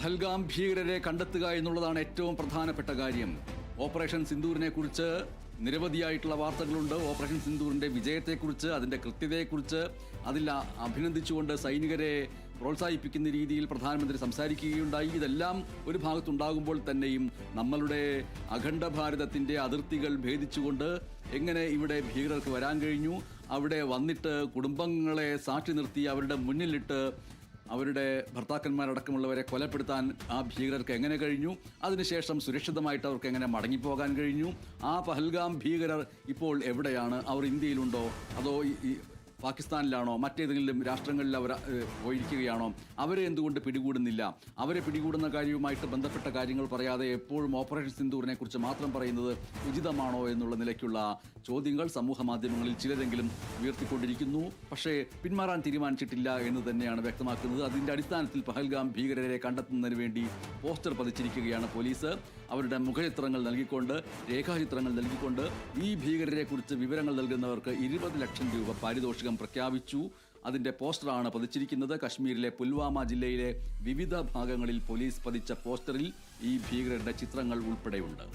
പഹൽഗാം ഭീകരരെ കണ്ടെത്തുക എന്നുള്ളതാണ് ഏറ്റവും പ്രധാനപ്പെട്ട കാര്യം. ഓപ്പറേഷൻ സിന്ദൂറിനെ കുറിച്ച് നിരവധിയായിട്ടുള്ള വാർത്തകളുണ്ട്. ഓപ്പറേഷൻ സിന്ദൂറിന്റെ വിജയത്തെക്കുറിച്ച്, അതിന്റെ കൃത്യതയെക്കുറിച്ച്, അതിൽ അഭിനന്ദിച്ചുകൊണ്ട് സൈനികരെ പ്രോത്സാഹിപ്പിക്കുന്ന രീതിയിൽ പ്രധാനമന്ത്രി സംസാരിക്കുകയുണ്ടായി. ഇതെല്ലാം ഒരു ഭാഗത്തുണ്ടാകുമ്പോൾ തന്നെയും നമ്മളുടെ അഖണ്ഡ ഭാരതത്തിന്റെ അതിർത്തികൾ ഭേദിച്ചുകൊണ്ട് എങ്ങനെ ഇവിടെ ഭീകരർക്ക് വരാൻ കഴിഞ്ഞു, അവിടെ വന്നിട്ട് കുടുംബങ്ങളെ സാക്ഷി നിർത്തി അവരുടെ മുന്നിലിട്ട് അവരുടെ ഭർത്താക്കന്മാരടക്കമുള്ളവരെ കൊലപ്പെടുത്താൻ ആ ഭീകരർക്ക് എങ്ങനെ കഴിഞ്ഞു, അതിനുശേഷം സുരക്ഷിതമായിട്ട് അവർക്ക് എങ്ങനെ മടങ്ങിപ്പോകാൻ കഴിഞ്ഞു, ആ പഹൽഗാം ഭീകരർ ഇപ്പോൾ എവിടെയാണ്, അവർ ഇന്ത്യയിലുണ്ടോ അതോ പാകിസ്ഥാനിലാണോ മറ്റേതെങ്കിലും രാഷ്ട്രങ്ങളിൽ അവർ പോയിരിക്കുകയാണോ, അവരെ എന്തുകൊണ്ട് പിടികൂടുന്നില്ല, അവരെ പിടികൂടുന്ന കാര്യവുമായിട്ട് ബന്ധപ്പെട്ട കാര്യങ്ങൾ പറയാതെ എപ്പോഴും ഓപ്പറേഷൻ സിന്ദൂറിനെ കുറിച്ച് മാത്രം പറയുന്നത് ഉചിതമാണോ എന്നുള്ള നിലയ്ക്കുള്ള ചോദ്യങ്ങൾ സമൂഹ മാധ്യമങ്ങളിൽ ചിലരെങ്കിലും ഉയർത്തിക്കൊണ്ടിരിക്കുന്നു. പക്ഷേ പിന്മാറാൻ തീരുമാനിച്ചിട്ടില്ല എന്ന് തന്നെയാണ് വ്യക്തമാക്കുന്നത്. അതിൻ്റെ അടിസ്ഥാനത്തിൽ പഹൽഗാം ഭീകരരെ കണ്ടെത്തുന്നതിന് വേണ്ടി പോസ്റ്റർ പതിച്ചിരിക്കുകയാണ് പോലീസ്. അവരുടെ മുഖചിത്രങ്ങൾ നൽകിക്കൊണ്ട്, രേഖാചിത്രങ്ങൾ നൽകിക്കൊണ്ട് ഈ ഭീകരരെ കുറിച്ച് വിവരങ്ങൾ നൽകുന്നവർക്ക് 20 ലക്ഷം രൂപ പാരിതോഷികം പ്രഖ്യാപിച്ചു. അതിന്റെ പോസ്റ്ററാണ് പതിച്ചിരിക്കുന്നത്. കശ്മീരിലെ പുൽവാമ ജില്ലയിലെ വിവിധ ഭാഗങ്ങളിൽ പോലീസ് പതിച്ച പോസ്റ്ററിൽ ഈ ഭീകരരുടെ ചിത്രങ്ങൾ ഉൾപ്പെടെയുണ്ട്.